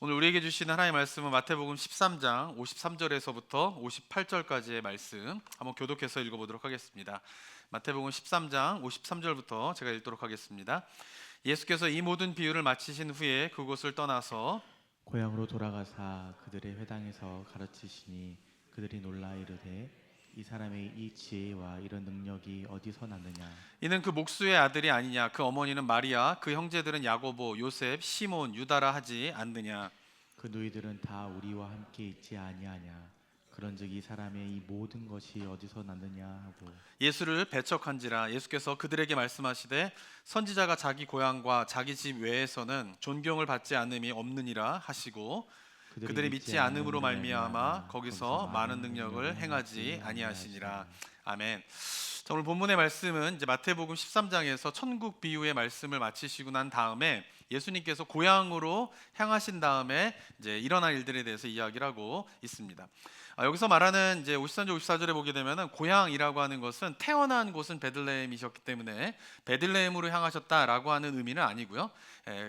오늘 우리에게 주시는 하나님의 말씀은 마태복음 13장 53절에서부터 58절까지의 말씀 한번 교독해서 읽어보도록 하겠습니다. 마태복음 13장 53절부터 제가 읽도록 하겠습니다. 예수께서 이 모든 비유를 마치신 후에 그곳을 떠나서 고향으로 돌아가사 그들의 회당에서 가르치시니 그들이 놀라 이르되 이 사람의 이 지혜와 이런 능력이 어디서 났느냐. 이는 그 목수의 아들이 아니냐. 그 어머니는 마리아, 그 형제들은 야고보, 요셉, 시몬, 유다라 하지 않느냐. 그 누이들은 다 우리와 함께 있지 아니하냐. 그런즉 이 사람의 이 모든 것이 어디서 났느냐 하고 예수를 배척한지라. 예수께서 그들에게 말씀하시되 선지자가 자기 고향과 자기 집 외에서는 존경을 받지 않음이 없느니라 하시고 그들이 믿지 않음으로 말미암아 거기서 많은 능력을 행하지 아니하시니라. 아멘. 자, 오늘 본문의 말씀은 이제 마태복음 13장에서 천국 비유의 말씀을 마치시고 난 다음에 예수님께서 고향으로 향하신 다음에 이제 일어날 일들에 대해서 이야기를 하고 있습니다. 여기서 말하는 이제 53절 54절에 보게 되면은 고향이라고 하는 것은 태어난 곳은 베들레헴이셨기 때문에 베들레헴으로 향하셨다라고 하는 의미는 아니고요.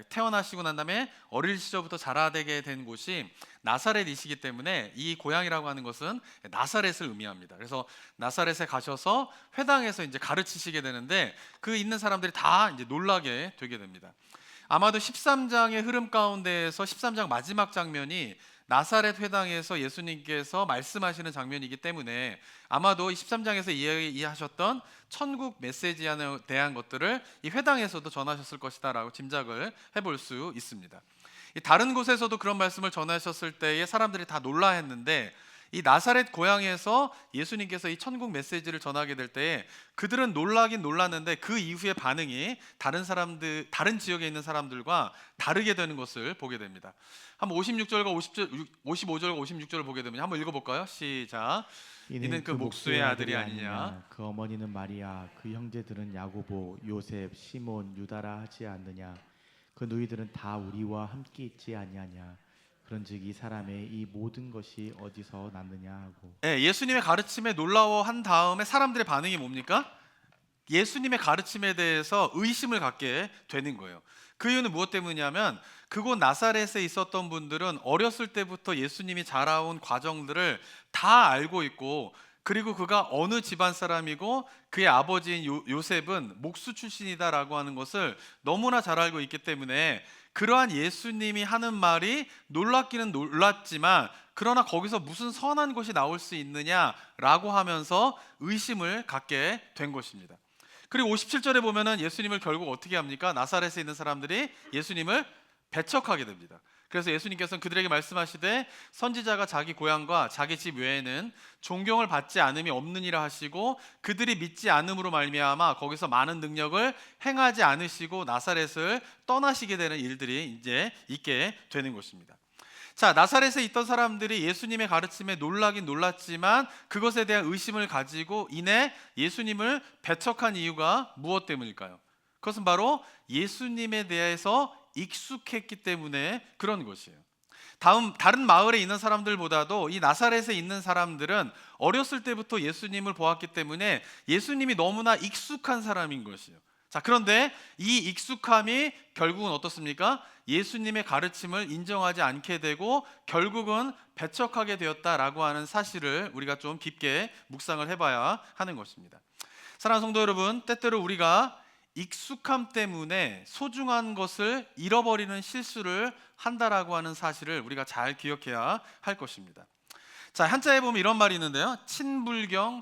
태어나시고 난 다음에 어릴 시절부터 자라되게 된 곳이 나사렛이시기 때문에 이 고향이라고 하는 것은 나사렛을 의미합니다. 그래서 나사렛에 가셔서 회당에서 이제 가르치시게 되는데 그 있는 사람들이 다 이제 놀라게 되게 됩니다. 아마도 13장의 흐름 가운데에서 13장 마지막 장면이 나사렛 회당에서 예수님께서 말씀하시는 장면이기 때문에 아마도 13장에서 이야기하셨던 천국 메시지에 대한 것들을 이 회당에서도 전하셨을 것이다 라고 짐작을 해볼 수 있습니다. 다른 곳에서도 그런 말씀을 전하셨을 때에 사람들이 다 놀라했는데 이 나사렛 고향에서 예수님께서 이 천국 메시지를 전하게 될 때에 그들은 놀라긴 놀랐는데 그 이후의 반응이 다른 지역에 있는 사람들과 다르게 되는 것을 보게 됩니다. 한번 56절과 55절과 56절을 보게 되면 한번 읽어볼까요? 시작. 이는 그 목수의 아들이 아니냐. 그 어머니는 마리아, 그 형제들은 야고보, 요셉, 시몬, 유다라 하지 않느냐. 그 누이들은 다 우리와 함께 있지 아니하냐. 그런즉 이 사람의 이 모든 것이 어디서 났느냐 하고 예수님의 가르침에 놀라워한 다음에 사람들의 반응이 뭡니까? 예수님의 가르침에 대해서 의심을 갖게 되는 거예요. 그 이유는 무엇 때문이냐면 그곳 나사렛에 있었던 분들은 어렸을 때부터 예수님이 자라온 과정들을 다 알고 있고 그리고 그가 어느 집안 사람이고 그의 아버지인 요셉은 목수 출신이다라고 하는 것을 너무나 잘 알고 있기 때문에 그러한 예수님이 하는 말이 놀랍기는 놀랐지만 그러나 거기서 무슨 선한 것이 나올 수 있느냐라고 하면서 의심을 갖게 된 것입니다. 그리고 57절에 보면은 예수님을 결국 어떻게 합니까? 나사렛에 있는 사람들이 예수님을 배척하게 됩니다. 그래서 예수님께서는 그들에게 말씀하시되 선지자가 자기 고향과 자기 집 외에는 존경을 받지 않음이 없느니라 하시고 그들이 믿지 않음으로 말미암아 거기서 많은 능력을 행하지 않으시고 나사렛을 떠나시게 되는 일들이 이제 있게 되는 것입니다. 자, 나사렛에 있던 사람들이 예수님의 가르침에 놀라긴 놀랐지만 그것에 대한 의심을 가지고 인해 예수님을 배척한 이유가 무엇 때문일까요? 그것은 바로 예수님에 대해서 익숙했기 때문에 그런 것이에요. 다른 마을에 있는 사람들보다도 이 나사렛에 있는 사람들은 어렸을 때부터 예수님을 보았기 때문에 예수님이 너무나 익숙한 사람인 것이에요. 자, 그런데 이 익숙함이 결국은 어떻습니까? 예수님의 가르침을 인정하지 않게 되고 결국은 배척하게 되었다라고 하는 사실을 우리가 좀 깊게 묵상을 해봐야 하는 것입니다. 사랑하는 성도 여러분, 때때로 우리가 익숙함 때문에 소중한 것을 잃어버리는 실수를 한다라고 하는 사실을 우리가 잘 기억해야 할 것입니다. 자, 한자에 보면 이런 말이 있는데요. 친불경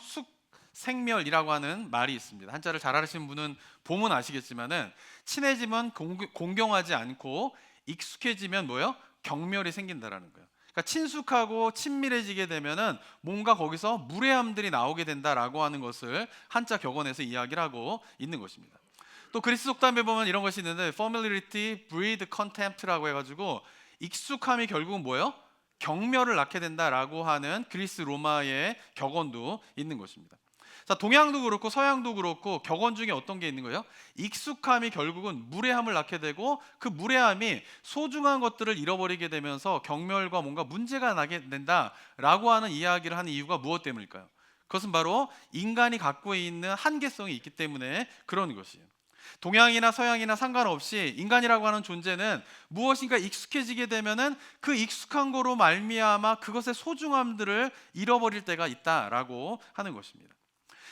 숙생멸이라고 하는 말이 있습니다. 한자를 잘 아시는 분은 보면 아시겠지만은 친해지면 공경하지 않고 익숙해지면 뭐요? 경멸이 생긴다라는 거예요. 그러니까 친숙하고 친밀해지게 되면은 뭔가 거기서 무례함들이 나오게 된다라고 하는 것을 한자 격언에서 이야기를 하고 있는 것입니다. 또 그리스 속담에 보면 이런 것이 있는데 familiarity breed contempt라고 해가지고 익숙함이 결국은 뭐예요? 경멸을 낳게 된다라고 하는 그리스 로마의 격언도 있는 것입니다. 자, 동양도 그렇고 서양도 그렇고 격언 중에 어떤 게 있는 거예요? 익숙함이 결국은 무례함을 낳게 되고 그 무례함이 소중한 것들을 잃어버리게 되면서 경멸과 뭔가 문제가 나게 된다라고 하는 이야기를 하는 이유가 무엇 때문일까요? 그것은 바로 인간이 갖고 있는 한계성이 있기 때문에 그런 것이에요. 동양이나 서양이나 상관없이 인간이라고 하는 존재는 무엇인가 익숙해지게 되면은 그 익숙한 거로 말미암아 그것의 소중함들을 잃어버릴 때가 있다라고 하는 것입니다.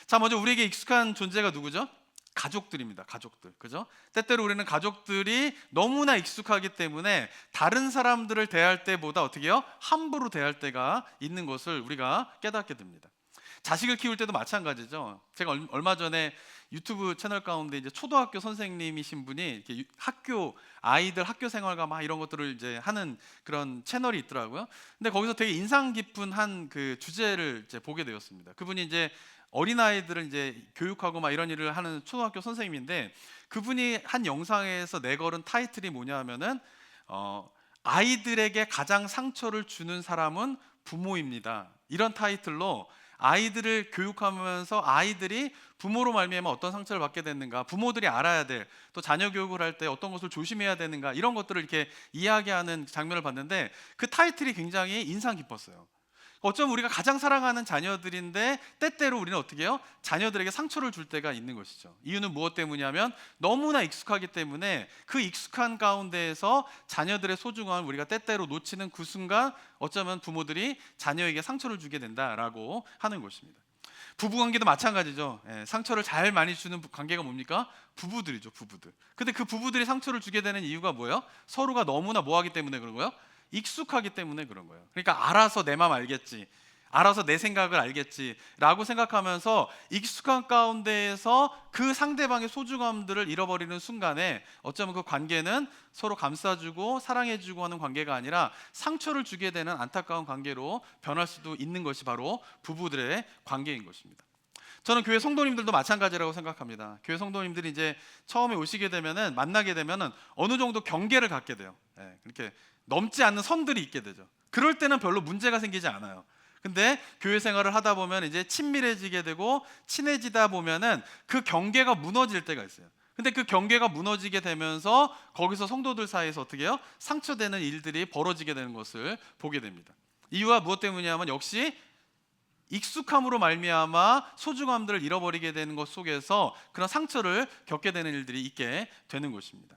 자, 먼저 우리에게 익숙한 존재가 누구죠? 가족들입니다. 가족들. 그죠? 때때로 우리는 가족들이 너무나 익숙하기 때문에 다른 사람들을 대할 때보다 어떻게 해요? 함부로 대할 때가 있는 것을 우리가 깨닫게 됩니다. 자식을 키울 때도 마찬가지죠. 제가 얼마 전에 유튜브 채널 가운데 이제 초등학교 선생님이신 분이 이렇게 학교 아이들 학교 생활과 막 이런 것들을 이제 하는 그런 채널이 있더라고요. 근데 거기서 되게 인상 깊은 한 그 주제를 이제 보게 되었습니다. 그분이 이제 어린아이들을 이제 교육하고 막 이런 일을 하는 초등학교 선생님인데, 그분이 한 영상에서 내걸은 타이틀이 뭐냐면은 아이들에게 가장 상처를 주는 사람은 부모입니다. 이런 타이틀로 아이들을 교육하면서 아이들이 부모로 말미암아 어떤 상처를 받게 됐는가, 부모들이 알아야 될, 또 자녀 교육을 할 때 어떤 것을 조심해야 되는가, 이런 것들을 이렇게 이야기하는 장면을 봤는데 그 타이틀이 굉장히 인상 깊었어요. 어쩌면 우리가 가장 사랑하는 자녀들인데 때때로 우리는 어떻게 해요? 자녀들에게 상처를 줄 때가 있는 것이죠. 이유는 무엇 때문이냐면 너무나 익숙하기 때문에 그 익숙한 가운데에서 자녀들의 소중함을 우리가 때때로 놓치는 그 순간 어쩌면 부모들이 자녀에게 상처를 주게 된다라고 하는 것입니다. 부부관계도 마찬가지죠. 상처를 잘 많이 주는 관계가 뭡니까? 부부들이죠. 부부들. 근데 그 부부들이 상처를 주게 되는 이유가 뭐예요? 서로가 너무나 뭐하기 때문에 그런 거예요? 익숙하기 때문에 그런 거예요. 그러니까 알아서 내 마음 알겠지, 알아서 내 생각을 알겠지 라고 생각하면서 익숙한 가운데에서 그 상대방의 소중함들을 잃어버리는 순간에 어쩌면 그 관계는 서로 감싸주고 사랑해주고 하는 관계가 아니라 상처를 주게 되는 안타까운 관계로 변할 수도 있는 것이 바로 부부들의 관계인 것입니다. 저는 교회 성도님들도 마찬가지라고 생각합니다. 교회 성도님들이 이제 처음에 오시게 되면은, 만나게 되면은 어느 정도 경계를 갖게 돼요. 이렇게 넘지 않는 선들이 있게 되죠. 그럴 때는 별로 문제가 생기지 않아요. 근데 교회 생활을 하다 보면 이제 친밀해지게 되고 친해지다 보면은 그 경계가 무너질 때가 있어요. 근데 그 경계가 무너지게 되면서 거기서 성도들 사이에서 어떻게 해요? 상처되는 일들이 벌어지게 되는 것을 보게 됩니다. 이유가 무엇 때문이냐면 역시 익숙함으로 말미암아 소중함들을 잃어버리게 되는 것 속에서 그런 상처를 겪게 되는 일들이 있게 되는 것입니다.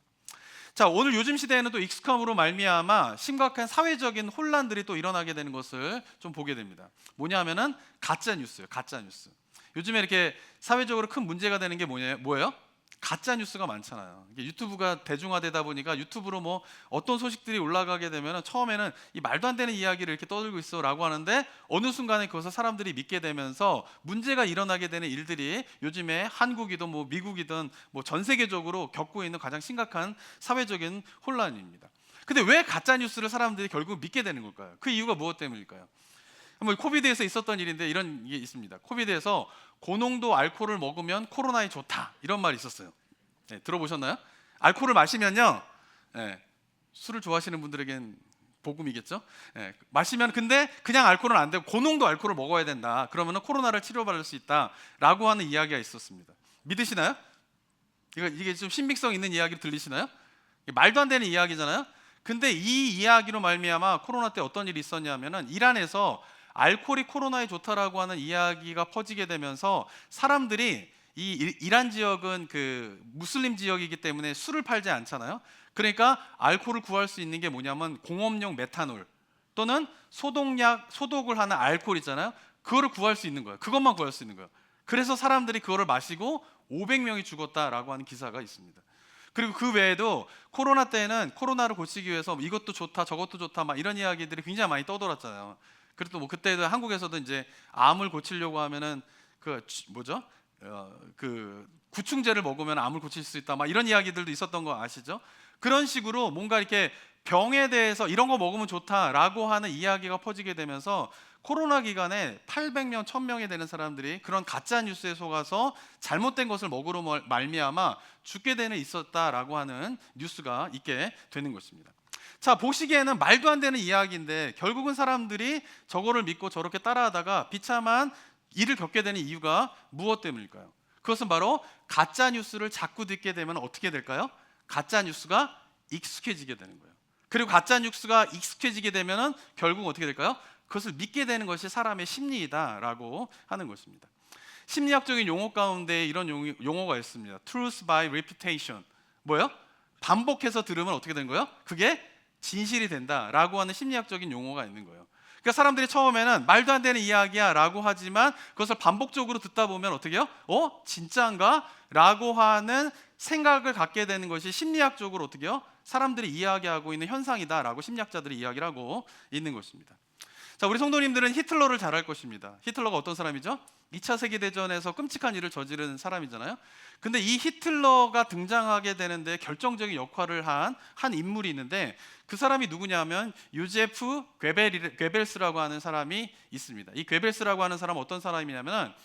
자, 오늘 요즘 시대에는 또 익숙함으로 말미암아 심각한 사회적인 혼란들이 또 일어나게 되는 것을 좀 보게 됩니다. 뭐냐면은 가짜 뉴스예요. 가짜 뉴스. 요즘에 이렇게 사회적으로 큰 문제가 되는 게 뭐예요? 가짜 뉴스가 많잖아요. 이게 유튜브가 대중화되다 보니까 유튜브로 뭐 어떤 소식들이 올라가게 되면 처음에는 이 말도 안 되는 이야기를 이렇게 떠들고 있어라고 하는데 어느 순간에 그것을 사람들이 믿게 되면서 문제가 일어나게 되는 일들이 요즘에 한국이든 뭐 미국이든 뭐 전 세계적으로 겪고 있는 가장 심각한 사회적인 혼란입니다. 근데 왜 가짜 뉴스를 사람들이 결국 믿게 되는 걸까요? 그 이유가 무엇 때문일까요? 한번 코비드에서 있었던 일인데 이런 게 있습니다. 코비드에서 고농도 알코올을 먹으면 코로나에 좋다, 이런 말이 있었어요. 들어보셨나요? 알코올을 마시면요, 술을 좋아하시는 분들에겐 복음이겠죠. 마시면, 근데 그냥 알코올은 안 되고 고농도 알코올을 먹어야 된다. 그러면 코로나를 치료받을 수 있다라고 하는 이야기가 있었습니다. 믿으시나요? 이게 좀 신빙성 있는 이야기로 들리시나요? 말도 안 되는 이야기잖아요. 근데 이 이야기로 말미암아 코로나 때 어떤 일이 있었냐면은 이란에서 알코올이 코로나에 좋다라고 하는 이야기가 퍼지게 되면서 사람들이 이 이란 지역은 그 무슬림 지역이기 때문에 술을 팔지 않잖아요. 그러니까 알코올을 구할 수 있는 게 뭐냐면 공업용 메탄올 또는 소독을 하는 알코올 있잖아요. 그거를 구할 수 있는 거예요. 그것만 구할 수 있는 거예요. 그래서 사람들이 그거를 마시고 500명이 죽었다라고 하는 기사가 있습니다. 그리고 그 외에도 코로나 때는 코로나를 고치기 위해서 이것도 좋다 저것도 좋다 막 이런 이야기들이 굉장히 많이 떠돌았잖아요. 그리고 뭐 그때도 한국에서도 이제 암을 고치려고 하면은 그 구충제를 먹으면 암을 고칠 수 있다 막 이런 이야기들도 있었던 거 아시죠? 그런 식으로 뭔가 이렇게 병에 대해서 이런 거 먹으면 좋다라고 하는 이야기가 퍼지게 되면서 코로나 기간에 800명, 1000명이 되는 사람들이 그런 가짜 뉴스에 속아서 잘못된 것을 먹으로 말미암아 죽게 되는 있었다라고 하는 뉴스가 있게 되는 것입니다. 자, 보시기에는 말도 안 되는 이야기인데 결국은 사람들이 저거를 믿고 저렇게 따라하다가 비참한 일을 겪게 되는 이유가 무엇 때문일까요? 그것은 바로 가짜 뉴스를 자꾸 듣게 되면 어떻게 될까요? 가짜 뉴스가 익숙해지게 되는 거예요. 그리고 가짜 뉴스가 익숙해지게 되면 결국 어떻게 될까요? 그것을 믿게 되는 것이 사람의 심리이다라고 하는 것입니다. 심리학적인 용어 가운데 이런 용어가 있습니다. Truth by reputation. 뭐예요? 반복해서 들으면 어떻게 된 거예요? 그게 진실이 된다라고 하는 심리학적인 용어가 있는 거예요. 그러니까 사람들이 처음에는 말도 안 되는 이야기야 라고 하지만 그것을 반복적으로 듣다 보면 어떻게 해요? 진짜인가? 라고 하는 생각을 갖게 되는 것이 심리학적으로 어떻게 해요? 사람들이 이야기하고 있는 현상이다 라고 심리학자들이 이야기를 하고 있는 것입니다. 자, 우리 성도님들은 히틀러를 잘 알 것입니다. 히틀러가 어떤 사람이죠? 2차 세계대전에서 끔찍한 일을 저지른 사람이잖아요. 근데 이 히틀러가 등장하게 되는데 결정적인 역할을 한 인물이 있는데 그 사람이 누구냐면 요제프 괴벨스라고 하는 사람이 있습니다. 이 괴벨스라고 하는 사람은 어떤 사람이냐면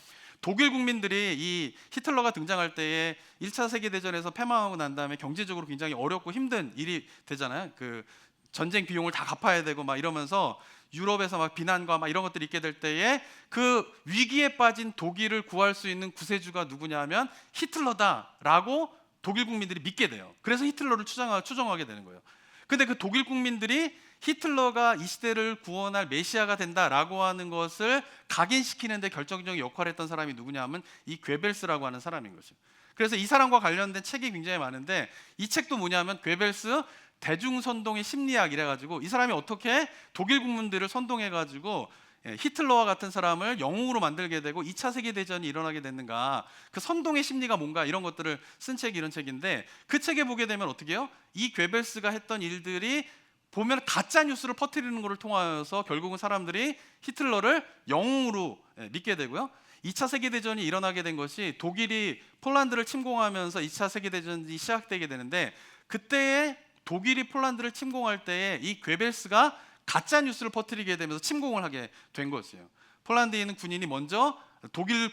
독일 국민들이 이 히틀러가 등장할 때에 1차 세계대전에서 패망하고 난 다음에 경제적으로 굉장히 어렵고 힘든 일이 되잖아요. 그 전쟁 비용을 다 갚아야 되고 막 이러면서 유럽에서 막 비난과 막 이런 것들이 있게 될 때에 그 위기에 빠진 독일을 구할 수 있는 구세주가 누구냐면 히틀러다라고 독일 국민들이 믿게 돼요. 그래서 히틀러를 추정하게 되는 거예요. 근데 그 독일 국민들이 히틀러가 이 시대를 구원할 메시아가 된다라고 하는 것을 각인시키는데 결정적인 역할을 했던 사람이 누구냐면 이 괴벨스라고 하는 사람인 거죠. 그래서 이 사람과 관련된 책이 굉장히 많은데 이 책도 뭐냐면 괴벨스 대중선동의 심리학 이래가지고 이 사람이 어떻게 독일 국민들을 선동해가지고 히틀러와 같은 사람을 영웅으로 만들게 되고 2차 세계대전이 일어나게 됐는가, 그 선동의 심리가 뭔가 이런 것들을 쓴 책이 이런 책인데 그 책에 보게 되면 어떻게 해요? 이 괴벨스가 했던 일들이 보면 가짜 뉴스를 퍼뜨리는 것을 통하여서 결국은 사람들이 히틀러를 영웅으로 믿게 되고요. 2차 세계대전이 일어나게 된 것이 독일이 폴란드를 침공하면서 2차 세계대전이 시작되게 되는데 그때에 독일이 폴란드를 침공할 때에 이 괴벨스가 가짜 뉴스를 퍼뜨리게 되면서 침공을 하게 된 것이에요. 폴란드에 있는 군인이 먼저 독일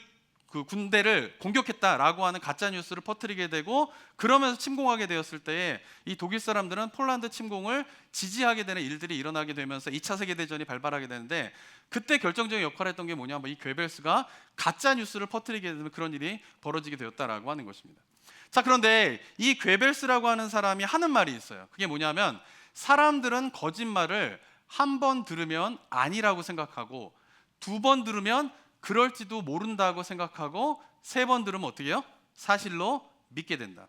그 군대를 공격했다라고 하는 가짜 뉴스를 퍼뜨리게 되고 그러면서 침공하게 되었을 때에 이 독일 사람들은 폴란드 침공을 지지하게 되는 일들이 일어나게 되면서 2차 세계대전이 발발하게 되는데 그때 결정적인 역할을 했던 게 뭐냐면 이 괴벨스가 가짜 뉴스를 퍼뜨리게 되면 그런 일이 벌어지게 되었다라고 하는 것입니다. 자, 그런데 이 괴벨스라고 하는 사람이 하는 말이 있어요. 그게 뭐냐면 사람들은 거짓말을 한 번 들으면 아니라고 생각하고 두 번 들으면 그럴지도 모른다고 생각하고 세 번 들으면 어떻게 해요? 사실로 믿게 된다.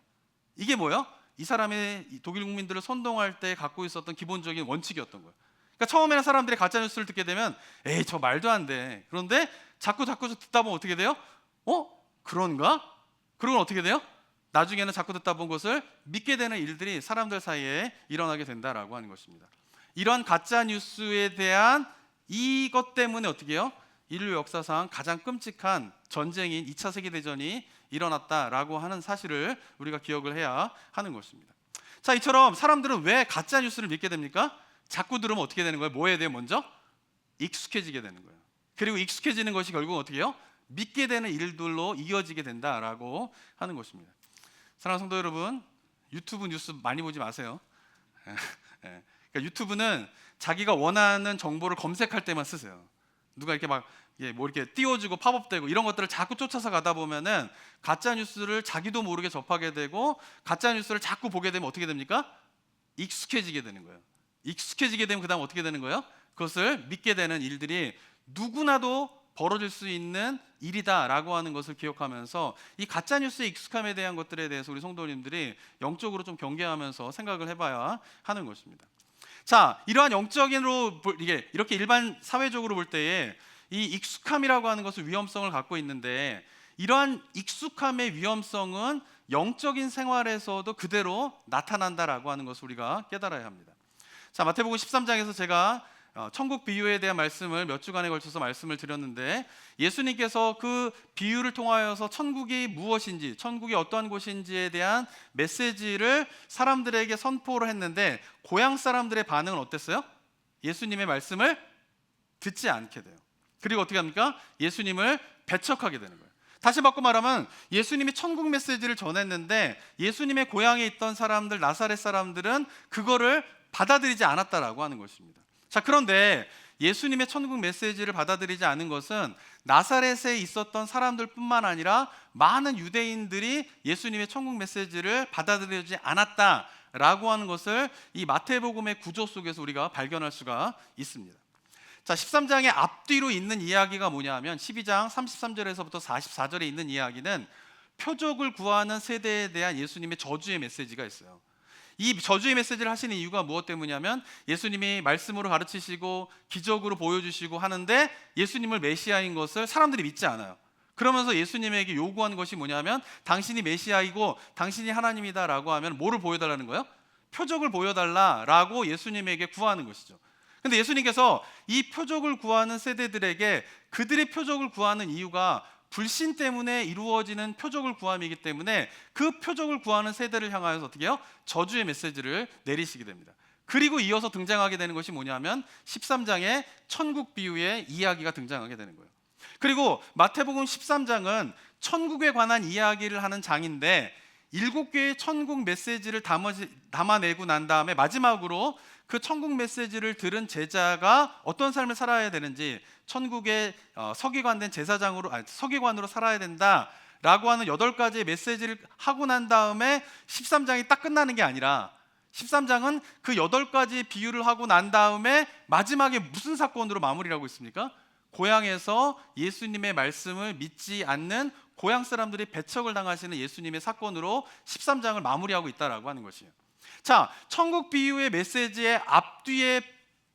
이게 뭐예요? 이 사람의 독일 국민들을 선동할 때 갖고 있었던 기본적인 원칙이었던 거예요. 그러니까 처음에는 사람들이 가짜 뉴스를 듣게 되면 에이 저 말도 안 돼. 그런데 자꾸 듣다 보면 어떻게 돼요? 그런가? 그러면 어떻게 돼요? 나중에는 자꾸 듣다 본 것을 믿게 되는 일들이 사람들 사이에 일어나게 된다라고 하는 것입니다. 이러한 가짜 뉴스에 대한 이것 때문에 어떻게 해요? 인류 역사상 가장 끔찍한 전쟁인 2차 세계대전이 일어났다라고 하는 사실을 우리가 기억을 해야 하는 것입니다. 자, 이처럼 사람들은 왜 가짜 뉴스를 믿게 됩니까? 자꾸 들으면 어떻게 되는 거예요? 뭐에 대해 먼저? 익숙해지게 되는 거예요. 그리고 익숙해지는 것이 결국 어떻게 해요? 믿게 되는 일들로 이어지게 된다라고 하는 것입니다. 사랑하는 성도 여러분, 유튜브 뉴스 많이 보지 마세요. 그러니까 유튜브는 자기가 원하는 정보를 검색할 때만 쓰세요. 누가 이렇게 막 뭐 이렇게 띄워주고 팝업되고 이런 것들을 자꾸 쫓아서 가다 보면은 가짜 뉴스를 자기도 모르게 접하게 되고 가짜 뉴스를 자꾸 보게 되면 어떻게 됩니까? 익숙해지게 되는 거예요. 익숙해지게 되면 그다음 어떻게 되는 거예요? 그것을 믿게 되는 일들이 누구나도 벌어질 수 있는 일이다라고 하는 것을 기억하면서 이 가짜 뉴스의 익숙함에 대한 것들에 대해서 우리 성도님들이 영적으로 좀 경계하면서 생각을 해봐야 하는 것입니다. 자, 이러한 영적인으로 이게 이렇게 일반 사회적으로 볼 때에 이 익숙함이라고 하는 것은 위험성을 갖고 있는데 이러한 익숙함의 위험성은 영적인 생활에서도 그대로 나타난다라고 하는 것을 우리가 깨달아야 합니다. 자, 마태복음 13장에서 제가 천국 비유에 대한 말씀을 몇 주간에 걸쳐서 말씀을 드렸는데 예수님께서 그 비유를 통하여서 천국이 무엇인지, 천국이 어떠한 곳인지에 대한 메시지를 사람들에게 선포를 했는데 고향 사람들의 반응은 어땠어요? 예수님의 말씀을 듣지 않게 돼요. 그리고 어떻게 합니까? 예수님을 배척하게 되는 거예요. 다시 바꿔 말하면 예수님이 천국 메시지를 전했는데 예수님의 고향에 있던 사람들, 나사렛 사람들은 그거를 받아들이지 않았다라고 하는 것입니다. 자, 그런데 예수님의 천국 메시지를 받아들이지 않은 것은 나사렛에 있었던 사람들뿐만 아니라 많은 유대인들이 예수님의 천국 메시지를 받아들이지 않았다라고 하는 것을 이 마태복음의 구조 속에서 우리가 발견할 수가 있습니다. 자, 13장의 앞뒤로 있는 이야기가 뭐냐면 12장 33절에서부터 44절에 있는 이야기는 표적을 구하는 세대에 대한 예수님의 저주의 메시지가 있어요. 이 저주의 메시지를 하시는 이유가 무엇 때문이냐면 예수님이 말씀으로 가르치시고 기적으로 보여주시고 하는데 예수님을 메시아인 것을 사람들이 믿지 않아요. 그러면서 예수님에게 요구하는 것이 뭐냐면 당신이 메시아이고 당신이 하나님이다라고 하면 뭐를 보여달라는 거예요? 표적을 보여달라라고 예수님에게 구하는 것이죠. 근데 예수님께서 이 표적을 구하는 세대들에게 그들의 표적을 구하는 이유가 불신 때문에 이루어지는 표적을 구함이기 때문에 그 표적을 구하는 세대를 향하여서 어떻게 해요? 저주의 메시지를 내리시게 됩니다. 그리고 이어서 등장하게 되는 것이 뭐냐면 13장의 천국 비유의 이야기가 등장하게 되는 거예요. 그리고 마태복음 13장은 천국에 관한 이야기를 하는 장인데 7개의 천국 메시지를 담아내고 난 다음에 마지막으로 그 천국 메시지를 들은 제자가 어떤 삶을 살아야 되는지, 천국의 서기관된 제사장으로 서기관으로 살아야 된다라고 하는 8가지의 메시지를 하고 난 다음에 13장이 딱 끝나는 게 아니라 13장은 그 8가지 비유를 하고 난 다음에 마지막에 무슨 사건으로 마무리를 하고 있습니까? 고향에서 예수님의 말씀을 믿지 않는 고향 사람들이 배척을 당하시는 예수님의 사건으로 13장을 마무리하고 있다라고 하는 것이에요. 자, 천국 비유의 메시지의 앞뒤에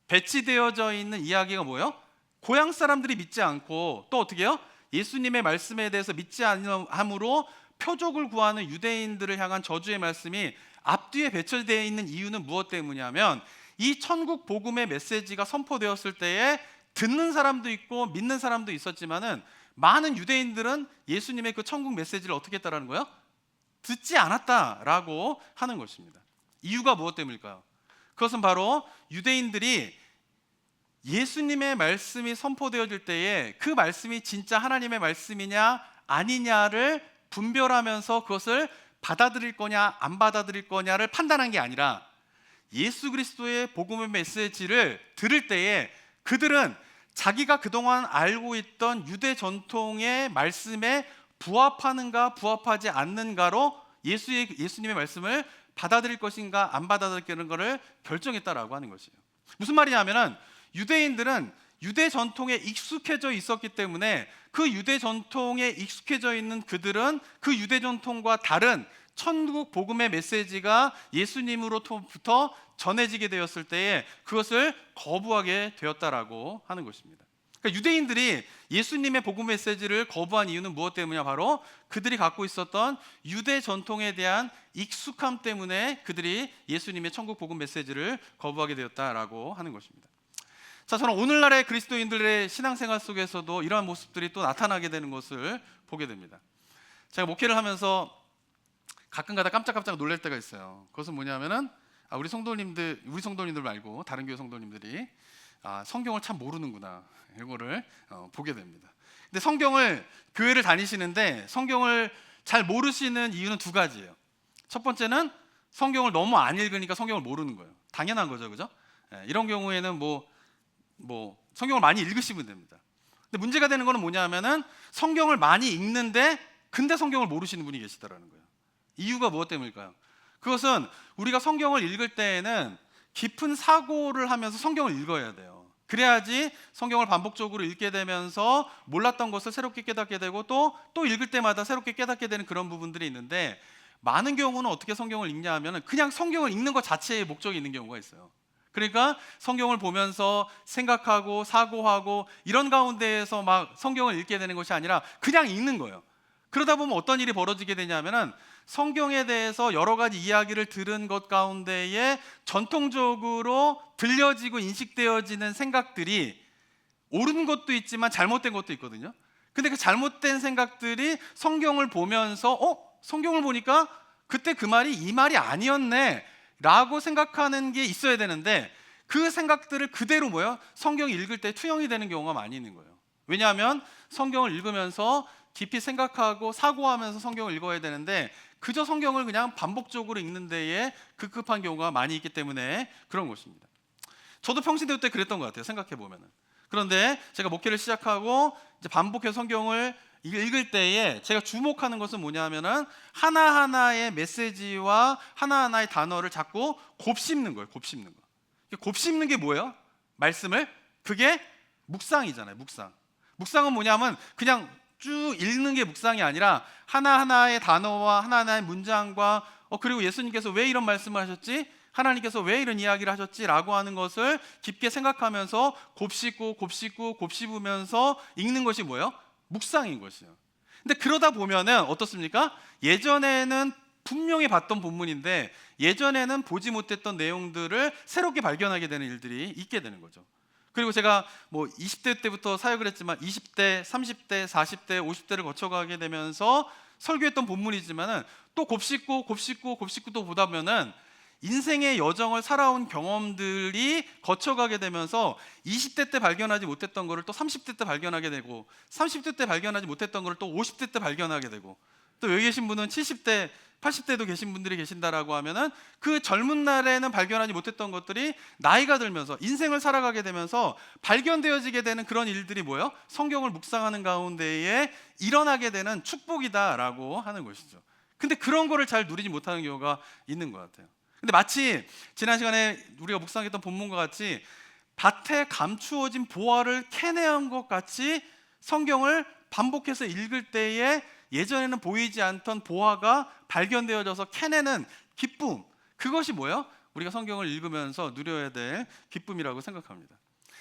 배치되어져 있는 이야기가 뭐예요? 고향 사람들이 믿지 않고 또 어떻게 해요? 예수님의 말씀에 대해서 믿지 않음으로 표적을 구하는 유대인들을 향한 저주의 말씀이 앞뒤에 배치되어 있는 이유는 무엇 때문이냐면 이 천국 복음의 메시지가 선포되었을 때에 듣는 사람도 있고 믿는 사람도 있었지만은 많은 유대인들은 예수님의 그 천국 메시지를 어떻게 했다라는 거예요? 듣지 않았다라고 하는 것입니다. 이유가 무엇 때문일까요? 그것은 바로 유대인들이 예수님의 말씀이 선포되어질 때에 그 말씀이 진짜 하나님의 말씀이냐 아니냐를 분별하면서 그것을 받아들일 거냐 안 받아들일 거냐를 판단한 게 아니라 예수 그리스도의 복음의 메시지를 들을 때에 그들은 자기가 그동안 알고 있던 유대 전통의 말씀에 부합하는가 부합하지 않는가로 예수님의 말씀을 받아들일 것인가 안 받아들이는 것을 결정했다라고 하는 것이에요. 무슨 말이냐면은 유대인들은 유대 전통에 익숙해져 있었기 때문에 그 유대 전통에 익숙해져 있는 그들은 그 유대 전통과 다른 천국 복음의 메시지가 예수님으로부터 전해지게 되었을 때에 그것을 거부하게 되었다라고 하는 것입니다. 그러니까 유대인들이 예수님의 복음 메시지를 거부한 이유는 무엇 때문이냐? 바로 그들이 갖고 있었던 유대 전통에 대한 익숙함 때문에 그들이 예수님의 천국 복음 메시지를 거부하게 되었다라고 하는 것입니다. 자, 저는 오늘날의 그리스도인들의 신앙생활 속에서도 이러한 모습들이 또 나타나게 되는 것을 보게 됩니다. 제가 목회를 하면서 가끔가다 깜짝깜짝 놀랄 때가 있어요. 그것은 뭐냐면은 우리 성도님들 말고 다른 교회 성도님들이 성경을 참 모르는구나 이거를 보게 됩니다. 근데 성경을 교회를 다니시는데 성경을 잘 모르시는 이유는 2가지예요. 첫 번째는 성경을 너무 안 읽으니까 성경을 모르는 거예요. 당연한 거죠, 그죠? 이런 경우에는 뭐 성경을 많이 읽으시면 됩니다. 근데 문제가 되는 거는 뭐냐면은 성경을 많이 읽는데 근데 성경을 모르시는 분이 계시다라는 거예요. 이유가 무엇 때문일까요? 그것은 우리가 성경을 읽을 때에는 깊은 사고를 하면서 성경을 읽어야 돼요. 그래야지 성경을 반복적으로 읽게 되면서 몰랐던 것을 새롭게 깨닫게 되고 또 읽을 때마다 새롭게 깨닫게 되는 그런 부분들이 있는데 많은 경우는 어떻게 성경을 읽냐 하면 그냥 성경을 읽는 것 자체에 목적이 있는 경우가 있어요. 그러니까 성경을 보면서 생각하고 사고하고 이런 가운데에서 막 성경을 읽게 되는 것이 아니라 그냥 읽는 거예요. 그러다 보면 어떤 일이 벌어지게 되냐면은 성경에 대해서 여러 가지 이야기를 들은 것 가운데에 전통적으로 들려지고 인식되어지는 생각들이 옳은 것도 있지만 잘못된 것도 있거든요. 근데 그 잘못된 생각들이 성경을 보면서 성경을 보니까 그때 그 말이 이 말이 아니었네 라고 생각하는 게 있어야 되는데 그 생각들을 그대로 성경 읽을 때 투영이 되는 경우가 많이 있는 거예요. 왜냐하면 성경을 읽으면서 깊이 생각하고 사고하면서 성경을 읽어야 되는데 그저 성경을 그냥 반복적으로 읽는 데에 급급한 경우가 많이 있기 때문에 그런 것입니다. 저도 평신도 때 그랬던 것 같아요. 생각해 보면은. 그런데 제가 목회를 시작하고 이제 반복해서 성경을 읽을 때에 제가 주목하는 것은 뭐냐면은 하나하나의 메시지와 하나하나의 단어를 자꾸 곱씹는 거예요. 곱씹는 거. 곱씹는 게 뭐예요? 말씀을 그게 묵상이잖아요. 묵상은 뭐냐면 그냥 쭉 읽는 게 묵상이 아니라 하나하나의 단어와 하나하나의 문장과 그리고 예수님께서 왜 이런 말씀을 하셨지? 하나님께서 왜 이런 이야기를 하셨지라고 하는 것을 깊게 생각하면서 곱씹으면서 읽는 것이 뭐예요? 묵상인 것이에요. 근데 그러다 보면은 어떻습니까? 예전에는 분명히 봤던 본문인데 예전에는 보지 못했던 내용들을 새롭게 발견하게 되는 일들이 있게 되는 거죠. 그리고 제가 20대 때부터 사역을 했지만 20대, 30대, 40대, 50대를 거쳐가게 되면서 설교했던 본문이지만은 또 곱씹고 또 보다 보면은 인생의 여정을 살아온 경험들이 거쳐가게 되면서 20대 때 발견하지 못했던 거를 또 30대 때 발견하게 되고 30대 때 발견하지 못했던 거를 또 50대 때 발견하게 되고 또 여기 계신 분은 70대, 80대도 계신 분들이 계신다라고 하면은 그 젊은 날에는 발견하지 못했던 것들이 나이가 들면서 인생을 살아가게 되면서 발견되어지게 되는 그런 일들이 뭐예요? 성경을 묵상하는 가운데에 일어나게 되는 축복이다라고 하는 것이죠. 근데 그런 거를 잘 누리지 못하는 경우가 있는 것 같아요. 근데 마치 지난 시간에 우리가 묵상했던 본문과 같이 밭에 감추어진 보화를 캐내온 것 같이 성경을 반복해서 읽을 때에 예전에는 보이지 않던 보화가 발견되어져서 캐내는 기쁨, 그것이 뭐예요? 우리가 성경을 읽으면서 누려야 될 기쁨이라고 생각합니다.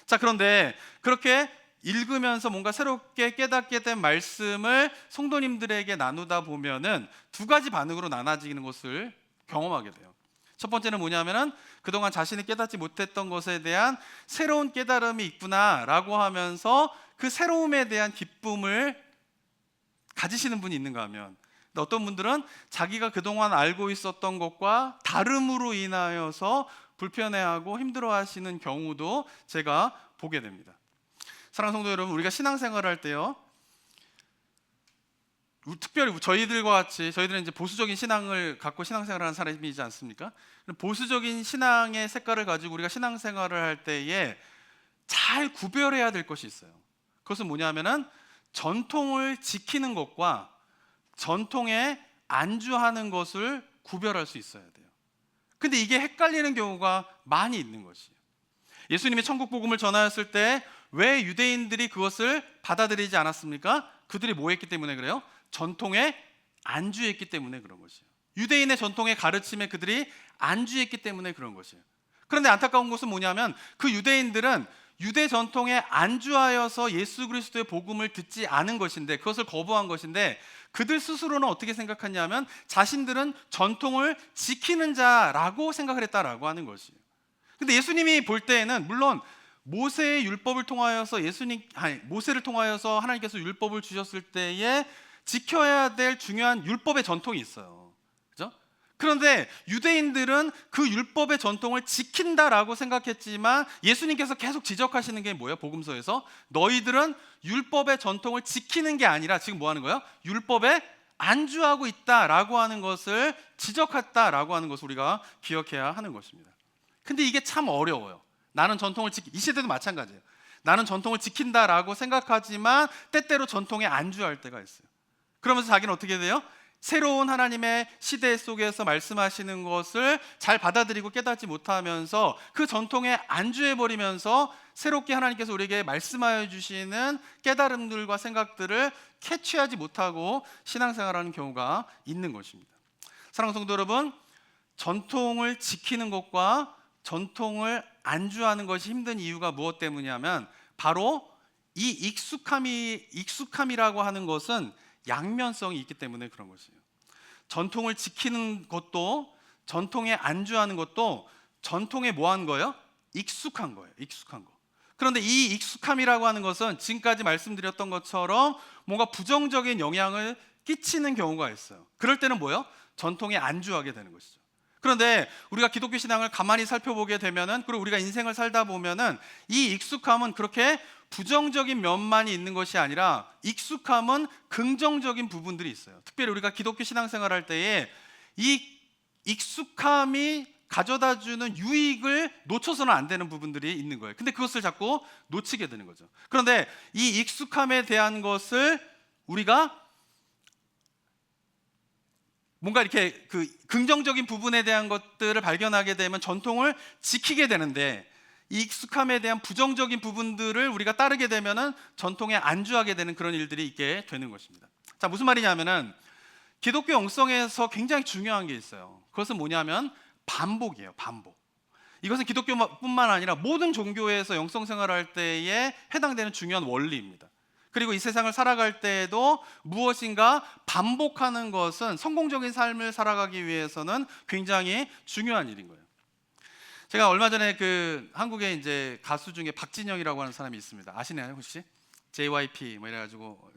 자, 그런데 그렇게 읽으면서 뭔가 새롭게 깨닫게 된 말씀을 성도님들에게 나누다 보면은 두 가지 반응으로 나눠지는 것을 경험하게 돼요. 첫 번째는 뭐냐면은 그동안 자신이 깨닫지 못했던 것에 대한 새로운 깨달음이 있구나라고 하면서 그 새로움에 대한 기쁨을 가지시는 분이 있는가 하면, 어떤 분들은 자기가 그동안 알고 있었던 것과 다름으로 인하여서 불편해하고 힘들어하시는 경우도 제가 보게 됩니다. 사랑하는 성도 여러분, 우리가 신앙생활을 할 때요, 특별히 저희들은 이제 보수적인 신앙을 갖고 신앙생활을 하는 사람이지 않습니까? 보수적인 신앙의 색깔을 가지고 우리가 신앙생활을 할 때에 잘 구별해야 될 것이 있어요. 그것은 뭐냐면은 전통을 지키는 것과 전통에 안주하는 것을 구별할 수 있어야 돼요. 근데 이게 헷갈리는 경우가 많이 있는 것이에요. 예수님이 천국 복음을 전하였을 때 왜 유대인들이 그것을 받아들이지 않았습니까? 그들이 뭐 했기 때문에 그래요? 전통에 안주했기 때문에 그런 것이에요. 유대인의 전통의 가르침에 그들이 안주했기 때문에 그런 것이에요. 그런데 안타까운 것은 뭐냐면 그 유대인들은 유대 전통에 안주하여서 예수 그리스도의 복음을 듣지 않은 것인데, 그것을 거부한 것인데, 그들 스스로는 어떻게 생각했냐면 자신들은 전통을 지키는 자라고 생각을 했다라고 하는 것이에요. 근데 예수님이 볼 때에는 물론 모세의 율법을 통하여서 모세를 통하여서 하나님께서 율법을 주셨을 때에 지켜야 될 중요한 율법의 전통이 있어요. 그죠? 그런데 유대인들은 그 율법의 전통을 지킨다라고 생각했지만 예수님께서 계속 지적하시는 게 뭐예요? 복음서에서 너희들은 율법의 전통을 지키는 게 아니라 지금 뭐 하는 거예요? 율법에 안주하고 있다라고 하는 것을 지적했다라고 하는 것을 우리가 기억해야 하는 것입니다. 근데 이게 참 어려워요. 나는 이 시대도 마찬가지예요. 나는 전통을 지킨다라고 생각하지만 때때로 전통에 안주할 때가 있어요. 그러면서 자기는 어떻게 돼요? 새로운 하나님의 시대 속에서 말씀하시는 것을 잘 받아들이고 깨닫지 못하면서 그 전통에 안주해버리면서 새롭게 하나님께서 우리에게 말씀하여 주시는 깨달음들과 생각들을 캐치하지 못하고 신앙생활하는 경우가 있는 것입니다. 사랑하는 성도 여러분, 전통을 지키는 것과 전통을 안주하는 것이 힘든 이유가 무엇 때문이냐면 바로 이 익숙함이라고 하는 것은 양면성이 있기 때문에 그런 것이에요. 전통을 지키는 것도, 전통에 안주하는 것도 전통에 뭐 한 거예요? 익숙한 거예요. 익숙한 거. 그런데 이 익숙함이라고 하는 것은 지금까지 말씀드렸던 것처럼 뭔가 부정적인 영향을 끼치는 경우가 있어요. 그럴 때는 뭐예요? 전통에 안주하게 되는 것이죠. 그런데 우리가 기독교 신앙을 가만히 살펴보게 되면은, 그리고 우리가 인생을 살다 보면은 이 익숙함은 그렇게 부정적인 면만이 있는 것이 아니라 익숙함은 긍정적인 부분들이 있어요. 특별히 우리가 기독교 신앙생활 할 때에 이 익숙함이 가져다주는 유익을 놓쳐서는 안 되는 부분들이 있는 거예요. 근데 그것을 자꾸 놓치게 되는 거죠. 그런데 이 익숙함에 대한 것을 우리가 뭔가 이렇게 그 긍정적인 부분에 대한 것들을 발견하게 되면 전통을 지키게 되는데, 이 익숙함에 대한 부정적인 부분들을 우리가 따르게 되면은 전통에 안주하게 되는 그런 일들이 있게 되는 것입니다. 자, 무슨 말이냐면은 기독교 영성에서 굉장히 중요한 게 있어요. 그것은 뭐냐면 반복이에요. 반복. 이것은 기독교뿐만 아니라 모든 종교에서 영성 생활할 때에 해당되는 중요한 원리입니다. 그리고 이 세상을 살아갈 때에도 무엇인가 반복하는 것은 성공적인 삶을 살아가기 위해서는 굉장히 중요한 일인 거예요. 제가 얼마 전에 그 한국에 이제 가수 중에 박진영이라고 하는 사람이 있습니다. 아시나요, 혹시? JYP 뭐 이래가지고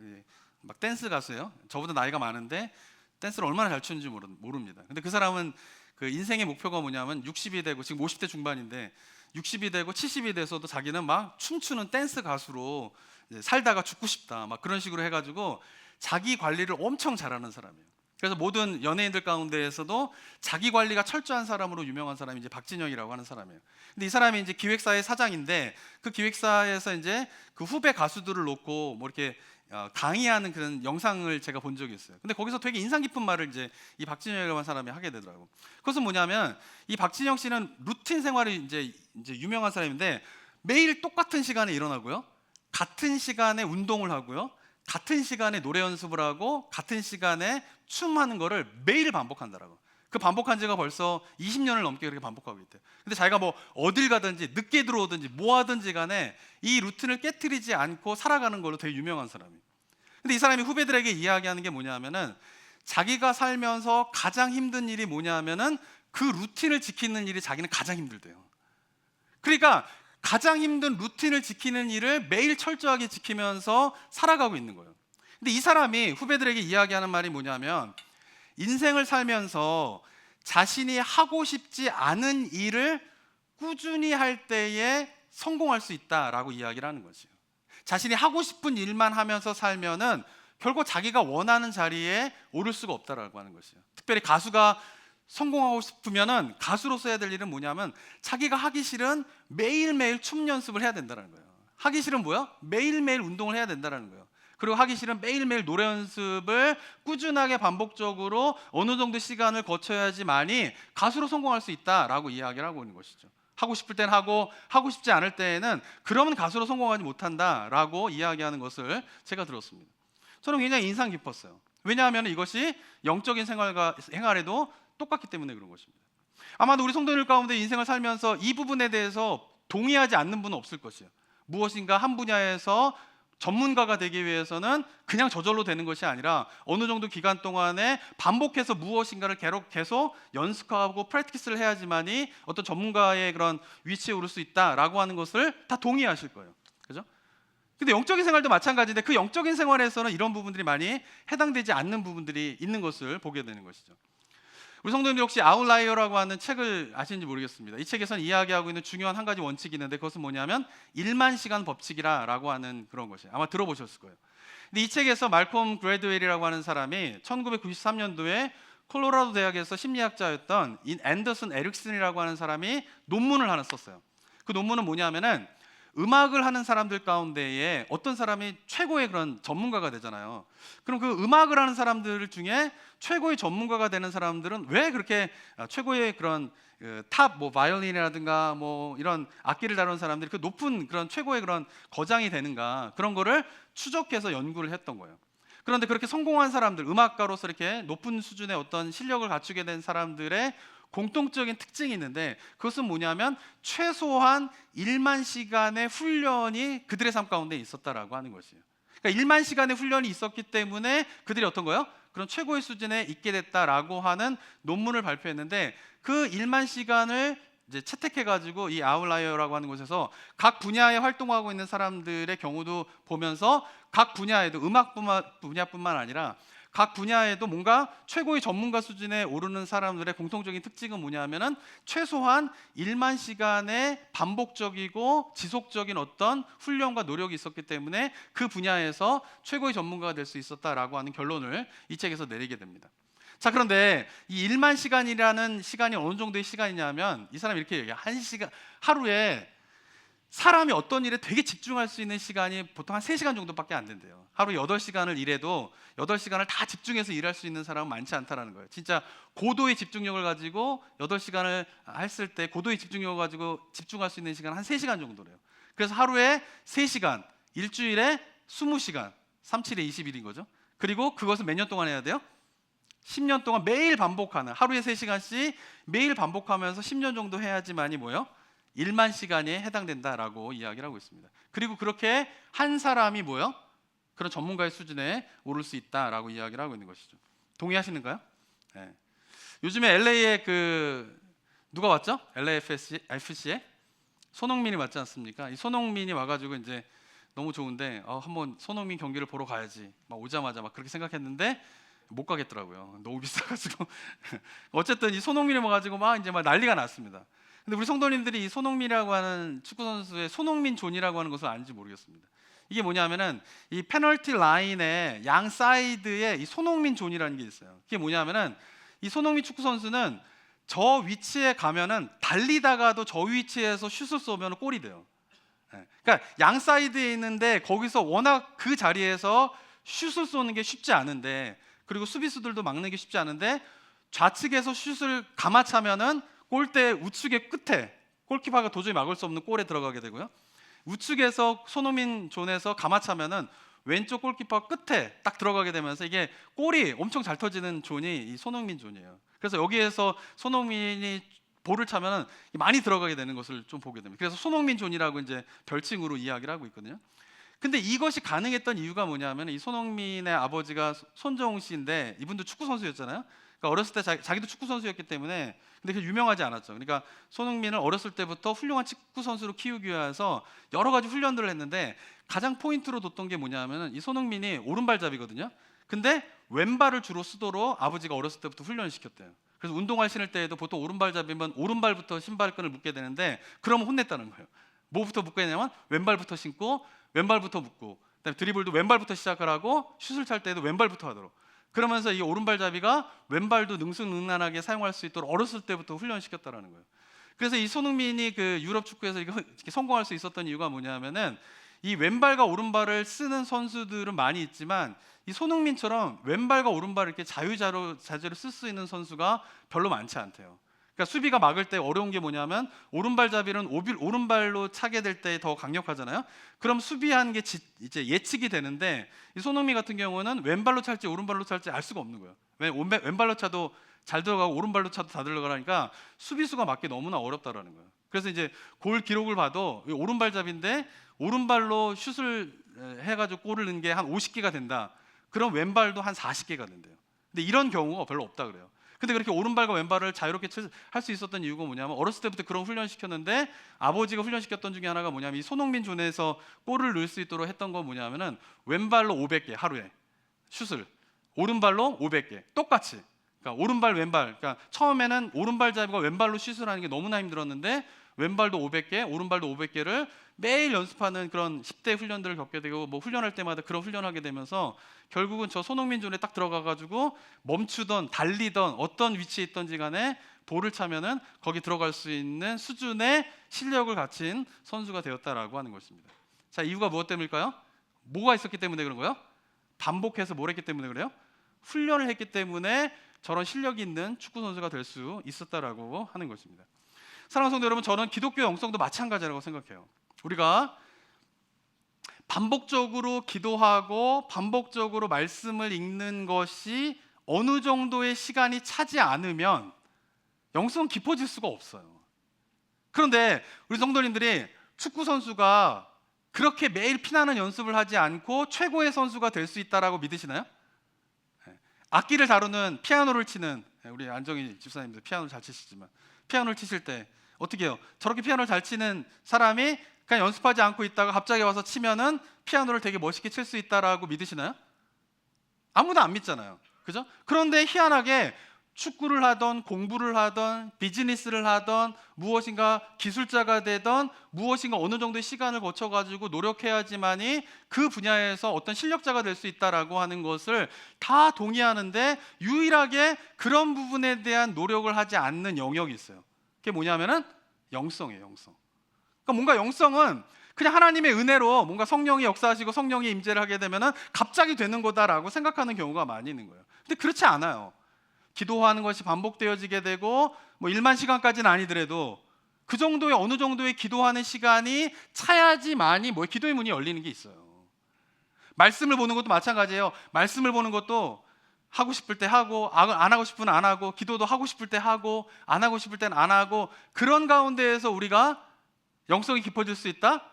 막 댄스 가수예요. 저보다 나이가 많은데 댄스를 얼마나 잘 추는지 모릅니다. 근데 그 사람은 그 인생의 목표가 뭐냐면 60이 되고 지금 50대 중반인데 60이 되고 70이 돼서도 자기는 막 춤추는 댄스 가수로 살다가 죽고 싶다 막 그런 식으로 해가지고 자기 관리를 엄청 잘하는 사람이에요. 그래서 모든 연예인들 가운데에서도 자기 관리가 철저한 사람으로 유명한 사람이 이제 박진영이라고 하는 사람이에요. 근데 이 사람이 이제 기획사의 사장인데 그 기획사에서 이제 그 후배 가수들을 놓고 뭐 이렇게 강의하는 그런 영상을 제가 본 적이 있어요. 근데 거기서 되게 인상 깊은 말을 이제 이 박진영이라는 사람이 하게 되더라고. 그것은 뭐냐면 이 박진영 씨는 루틴 생활이 이제 유명한 사람인데 매일 똑같은 시간에 일어나고요, 같은 시간에 운동을 하고요, 같은 시간에 노래 연습을 하고 같은 시간에 춤하는 거를 매일 반복한다라고. 그 반복한 지가 벌써 20년을 넘게 그렇게 반복하고 있대요. 근데 자기가 뭐 어딜 가든지 늦게 들어오든지 뭐 하든지 간에 이 루틴을 깨트리지 않고 살아가는 걸로 되게 유명한 사람이에요. 근데 이 사람이 후배들에게 이야기하는 게 뭐냐면은 자기가 살면서 가장 힘든 일이 뭐냐면은 그 루틴을 지키는 일이 자기는 가장 힘들대요. 그러니까 가장 힘든 루틴을 지키는 일을 매일 철저하게 지키면서 살아가고 있는 거예요. 근데 이 사람이 후배들에게 이야기하는 말이 뭐냐면 인생을 살면서 자신이 하고 싶지 않은 일을 꾸준히 할 때에 성공할 수 있다라고 이야기를 하는 거죠. 자신이 하고 싶은 일만 하면서 살면은 결국 자기가 원하는 자리에 오를 수가 없다라고 하는 것이에요. 특별히 가수가 성공하고 싶으면은 가수로서 해야 될 일은 뭐냐면 자기가 하기 싫은 매일매일 춤 연습을 해야 된다는 거예요. 하기 싫은 뭐야? 매일매일 운동을 해야 된다는 거예요. 그리고 하기 싫은 매일매일 노래 연습을 꾸준하게 반복적으로 어느 정도 시간을 거쳐야지만이 가수로 성공할 수 있다라고 이야기를 하고 있는 것이죠. 하고 싶을 땐 하고 하고 싶지 않을 때에는 그러면 가수로 성공하지 못한다라고 이야기하는 것을 제가 들었습니다. 저는 굉장히 인상 깊었어요. 왜냐하면 이것이 영적인 생활에도 똑같기 때문에 그런 것입니다. 아마도 우리 성도들 가운데 인생을 살면서 이 부분에 대해서 동의하지 않는 분은 없을 것이에요. 무엇인가 한 분야에서 전문가가 되기 위해서는 그냥 저절로 되는 것이 아니라 어느 정도 기간 동안에 반복해서 무엇인가를 계속 연습하고 프랙티스를 해야지만이 어떤 전문가의 그런 위치에 오를 수 있다라고 하는 것을 다 동의하실 거예요. 그죠? 근데 영적인 생활도 마찬가지인데 그 영적인 생활에서는 이런 부분들이 많이 해당되지 않는 부분들이 있는 것을 보게 되는 것이죠. 우리 성도님들 혹시 아웃라이어라고 하는 책을 아시는지 모르겠습니다. 이 책에서는 이야기하고 있는 중요한 한 가지 원칙이 있는데 그것은 뭐냐면 1만 시간 법칙이라고 하는 그런 것이에요. 아마 들어보셨을 거예요. 근데 이 책에서 말콤 그레드웰이라고 하는 사람이 1993년도에 콜로라도 대학에서 심리학자였던 앤더슨 에릭슨이라고 하는 사람이 논문을 하나 썼어요. 그 논문은 뭐냐면은 음악을 하는 사람들 가운데에 어떤 사람이 최고의 그런 전문가가 되잖아요. 그럼 그 음악을 하는 사람들 중에 최고의 전문가가 되는 사람들은 왜 그렇게 최고의 그런 탑 뭐 바이올린이라든가 뭐 이런 악기를 다루는 사람들이 그 높은 그런 최고의 그런 거장이 되는가, 그런 거를 추적해서 연구를 했던 거예요. 그런데 그렇게 성공한 사람들, 음악가로서 이렇게 높은 수준의 어떤 실력을 갖추게 된 사람들의 공통적인 특징이 있는데 그것은 뭐냐면 최소한 1만 시간의 훈련이 그들의 삶 가운데 있었다라고 하는 것이에요. 그러니까 1만 시간의 훈련이 있었기 때문에 그들이 어떤 거예요? 그런 최고의 수준에 있게 됐다라고 하는 논문을 발표했는데 그 1만 시간을 이제 채택해가지고 이 아웃라이어라고 하는 곳에서 각 분야에 활동하고 있는 사람들의 경우도 보면서 각 분야에도 분야뿐만 아니라 각 분야에도 뭔가 최고의 전문가 수준에 오르는 사람들의 공통적인 특징은 뭐냐면은 최소한 1만 시간의 반복적이고 지속적인 어떤 훈련과 노력이 있었기 때문에 그 분야에서 최고의 전문가가 될 수 있었다라고 하는 결론을 이 책에서 내리게 됩니다. 자, 그런데 이 1만 시간이라는 시간이 어느 정도의 시간이냐면 이 사람이 이렇게 얘기해요. 하루에 사람이 어떤 일에 되게 집중할 수 있는 시간이 보통 한 3시간 정도밖에 안 된대요. 하루 8시간을 일해도 8시간을 다 집중해서 일할 수 있는 사람은 많지 않다라는 거예요. 진짜 고도의 집중력을 가지고 8시간을 했을 때 고도의 집중력을 가지고 집중할 수 있는 시간은 한 3시간 정도래요. 그래서 하루에 3시간, 일주일에 20시간, 37에 20일인 거죠. 그리고 그것을 몇 년 동안 해야 돼요? 10년 동안 매일 반복하는, 하루에 3시간씩 매일 반복하면서 10년 정도 해야지만이 뭐예요? 1만 시간에 해당된다라고 이야기를 하고 있습니다. 그리고 그렇게 한 사람이 뭐예요? 그런 전문가의 수준에 오를 수 있다라고 이야기를 하고 있는 것이죠. 동의하시는가요? 네. 요즘에 LA에 누가 왔죠? LAFC에 손흥민이 왔지 않습니까? 이 손흥민이 와가지고 이제 너무 좋은데 한번 손흥민 경기를 보러 가야지. 막 오자마자 막 그렇게 생각했는데 못 가겠더라고요. 너무 비싸가지고. 어쨌든 이 손흥민이 와가지고 막 이제 막 난리가 났습니다. 근데 우리 성도님들이 이 손흥민이라고 하는 축구 선수의 손흥민 존이라고 하는 것을 아는지 모르겠습니다. 이게 뭐냐면은 이 페널티 라인의 양 사이드에 이 손흥민 존이라는 게 있어요. 그게 뭐냐면은 이 손흥민 축구 선수는 저 위치에 가면은 달리다가도 저 위치에서 슛을 쏘면 골이 돼요. 그러니까 양 사이드에 있는데 거기서 워낙 그 자리에서 슛을 쏘는 게 쉽지 않은데, 그리고 수비수들도 막는 게 쉽지 않은데 좌측에서 슛을 감아차면은 골대 우측의 끝에 골키퍼가 도저히 막을 수 없는 골에 들어가게 되고요. 우측에서 손흥민 존에서 감아차면은 왼쪽 골키퍼 끝에 딱 들어가게 되면서 이게 골이 엄청 잘 터지는 존이 이 손흥민 존이에요. 그래서 여기에서 손흥민이 볼을 차면은 많이 들어가게 되는 것을 좀 보게 됩니다. 그래서 손흥민 존이라고 이제 별칭으로 이야기를 하고 있거든요. 근데 이것이 가능했던 이유가 뭐냐면 이 손흥민의 아버지가 손정웅 씨인데 이분도 축구 선수였잖아요. 그러니까 어렸을 때 자기도 축구 선수였기 때문에, 근데 그 유명하지 않았죠. 그러니까 손흥민을 어렸을 때부터 훌륭한 축구 선수로 키우기 위해서 여러 가지 훈련들을 했는데 가장 포인트로 뒀던 게 뭐냐면은 이 손흥민이 오른발잡이거든요. 근데 왼발을 주로 쓰도록 아버지가 어렸을 때부터 훈련을 시켰대요. 그래서 운동화 신을 때에도 보통 오른발잡이면 오른발부터 신발끈을 묶게 되는데 그러면 혼냈다는 거예요. 뭐부터 묶어야 되냐면 왼발부터 신고 왼발부터 묶고, 그다음에 드리블도 왼발부터 시작을 하고 슛을 찰 때에도 왼발부터 하도록. 그러면서 이 오른발잡이가 왼발도 능수능란하게 사용할 수 있도록 어렸을 때부터 훈련시켰다라는 거예요. 그래서 이 손흥민이 그 유럽 축구에서 이렇게 성공할 수 있었던 이유가 뭐냐면은 이 왼발과 오른발을 쓰는 선수들은 많이 있지만 이 손흥민처럼 왼발과 오른발을 이렇게 자유자재로 쓸 수 있는 선수가 별로 많지 않대요. 그러니까 수비가 막을 때 어려운 게 뭐냐면 오른발잡이는 오른발로 차게 될 때 더 강력하잖아요. 그럼 수비하는 게 이제 예측이 되는데 이 손흥민 같은 경우는 왼발로 찰지 오른발로 찰지 알 수가 없는 거예요. 왼발로 차도 잘 들어가고 오른발로 차도 다 들어가니까 수비수가 막기 너무나 어렵다라는 거예요. 그래서 이제 골 기록을 봐도 오른발잡인데 오른발로 슛을 해가지고 골을 넣은 게 한 50개가 된다. 그럼 왼발도 한 40개가 된대요. 근데 이런 경우가 별로 없다 그래요. 근데 그렇게 오른발과 왼발을 자유롭게 할 수 있었던 이유가 뭐냐면 어렸을 때부터 그런 훈련 시켰는데 아버지가 훈련시켰던 중에 하나가 뭐냐면 이 손흥민 존에서 골을 넣을 수 있도록 했던 건 뭐냐면은 왼발로 500개 하루에 슛을, 오른발로 500개 똑같이. 그러니까 오른발 왼발, 그러니까 처음에는 오른발잡이가 왼발로 슛을 하는 게 너무나 힘들었는데 왼발도 500개, 오른발도 500개를 매일 연습하는 그런 10대 훈련들을 겪게 되고 뭐 훈련할 때마다 그런 훈련하게 되면서 결국은 저 손흥민 존에 딱 들어가가지고 멈추던 달리던 어떤 위치에 있던지 간에 볼을 차면은 거기 들어갈 수 있는 수준의 실력을 갖춘 선수가 되었다라고 하는 것입니다. 자, 이유가 무엇 때문일까요? 뭐가 있었기 때문에 그런 거예요? 반복해서 뭘 했기 때문에 그래요? 훈련을 했기 때문에 저런 실력이 있는 축구 선수가 될 수 있었다라고 하는 것입니다. 사랑하는 성도 여러분, 저는 기독교 영성도 마찬가지라고 생각해요. 우리가 반복적으로 기도하고 반복적으로 말씀을 읽는 것이 어느 정도의 시간이 차지 않으면 영성은 깊어질 수가 없어요. 그런데 우리 성도님들이 축구 선수가 그렇게 매일 피나는 연습을 하지 않고 최고의 선수가 될 수 있다라고 믿으시나요? 악기를 다루는 피아노를 치는 우리 안정희 집사님들 피아노를 잘 치시지만 피아노를 치실 때 어떻게 해요? 저렇게 피아노를 잘 치는 사람이 그냥 연습하지 않고 있다가 갑자기 와서 치면은 피아노를 되게 멋있게 칠 수 있다라고 믿으시나요? 아무도 안 믿잖아요. 그죠? 그런데 희한하게 축구를 하던 공부를 하던 비즈니스를 하던 무엇인가 기술자가 되던 무엇인가 어느 정도의 시간을 거쳐가지고 노력해야지만이 그 분야에서 어떤 실력자가 될 수 있다라고 하는 것을 다 동의하는데 유일하게 그런 부분에 대한 노력을 하지 않는 영역이 있어요. 그게 뭐냐면은 영성이에요. 영성. 그러니까 뭔가 영성은 그냥 하나님의 은혜로 뭔가 성령이 역사하시고 성령이 임재를 하게 되면은 갑자기 되는 거다라고 생각하는 경우가 많이 있는 거예요. 근데 그렇지 않아요. 기도하는 것이 반복되어지게 되고 뭐 1만 시간까지는 아니더라도 그 정도의 어느 정도의 기도하는 시간이 차야지만이 뭐 기도의 문이 열리는 게 있어요. 말씀을 보는 것도 마찬가지예요. 말씀을 보는 것도 하고 싶을 때 하고 안 하고 싶으면 안 하고, 기도도 하고 싶을 때 하고 안 하고 싶을 때는 안 하고, 그런 가운데에서 우리가 영성이 깊어질 수 있다?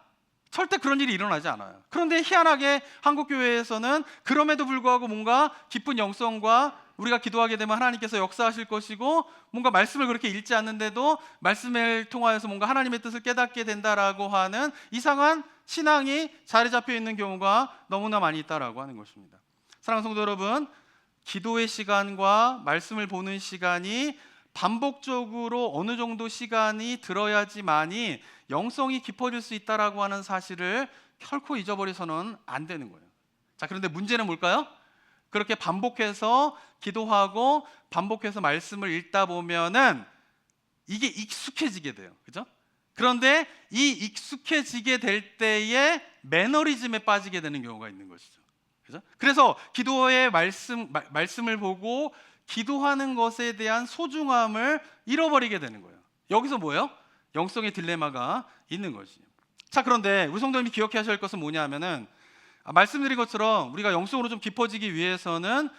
절대 그런 일이 일어나지 않아요. 그런데 희한하게 한국교회에서는 그럼에도 불구하고 뭔가 깊은 영성과 우리가 기도하게 되면 하나님께서 역사하실 것이고, 뭔가 말씀을 그렇게 읽지 않는데도 말씀을 통하여서 뭔가 하나님의 뜻을 깨닫게 된다라고 하는 이상한 신앙이 자리 잡혀 있는 경우가 너무나 많이 있다라고 하는 것입니다. 사랑하는 성도 여러분, 기도의 시간과 말씀을 보는 시간이 반복적으로 어느 정도 시간이 들어야지만이 영성이 깊어질 수 있다라고 하는 사실을 결코 잊어버려서는 안 되는 거예요. 자, 그런데 문제는 뭘까요? 그렇게 반복해서 기도하고 반복해서 말씀을 읽다 보면은 이게 익숙해지게 돼요. 그죠? 그런데 이 익숙해지게 될 때에 매너리즘에 빠지게 되는 경우가 있는 것이죠. 그죠? 그래서 기도의 말씀을 보고 기도하는 것에 대한 소중함을 잃어버리게 되는 거예요. 여기서 뭐예요? 영성의 딜레마가 있는 것이죠. 자, 그런데 우리 성도님이 기억해야 할 것은 뭐냐면은, 말씀드린 것처럼 우리가 영성으로 좀 깊어지기 위해서는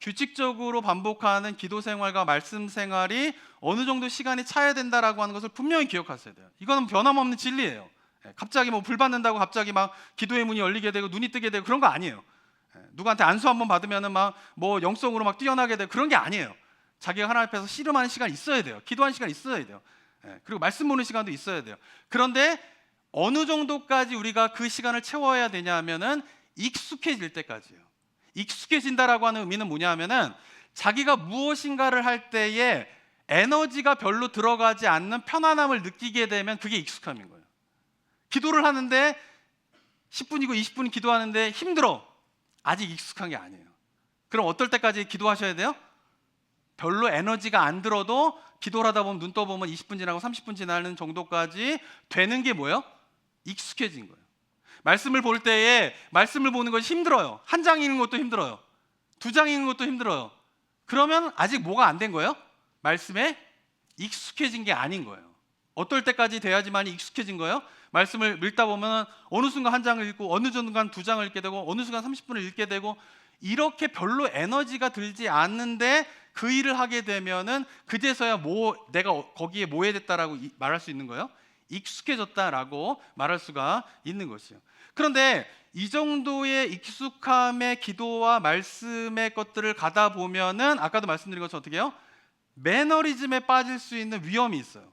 규칙적으로 반복하는 기도 생활과 말씀 생활이 어느 정도 시간이 차야 된다라고 하는 것을 분명히 기억하셔야 돼요. 이거는 변함없는 진리예요. 갑자기 뭐 불 받는다고 갑자기 막 기도의 문이 열리게 되고 눈이 뜨게 되고 그런 거 아니에요. 누구한테 안수 한번 받으면은 막 뭐 영성으로 막 뛰어나게 되고 그런 게 아니에요. 자기가 하나님 앞에서 씨름하는 시간이 있어야 돼요. 기도하는 시간이 있어야 돼요. 그리고 말씀 보는 시간도 있어야 돼요. 그런데 어느 정도까지 우리가 그 시간을 채워야 되냐 하면은 익숙해질 때까지예요. 익숙해진다라고 하는 의미는 뭐냐 하면은 자기가 무엇인가를 할 때에 에너지가 별로 들어가지 않는 편안함을 느끼게 되면 그게 익숙함인 거예요. 기도를 하는데 10분이고 20분 기도하는데 힘들어. 아직 익숙한 게 아니에요. 그럼 어떨 때까지 기도하셔야 돼요? 별로 에너지가 안 들어도 기도를 하다 보면 눈 떠보면 20분 지나고 30분 지나는 정도까지 되는 게 뭐예요? 익숙해진 거예요. 말씀을 볼 때에 말씀을 보는 것이 힘들어요. 한 장 읽는 것도 힘들어요. 2장 읽는 것도 힘들어요. 그러면 아직 뭐가 안 된 거예요? 말씀에 익숙해진 게 아닌 거예요. 어떨 때까지 돼야지만 익숙해진 거예요? 말씀을 읽다 보면 어느 순간 한 장을 읽고 어느 순간 2장을 읽게 되고 어느 순간 30분을 읽게 되고, 이렇게 별로 에너지가 들지 않는데 그 일을 하게 되면은 그제서야 내가 거기에 모해됐다라고 말할 수 있는 거예요. 익숙해졌다라고 말할 수가 있는 것이에요. 그런데 이 정도의 익숙함의 기도와 말씀의 것들을 가다 보면은 아까도 말씀드린 것처럼 어떻게 해요? 매너리즘에 빠질 수 있는 위험이 있어요.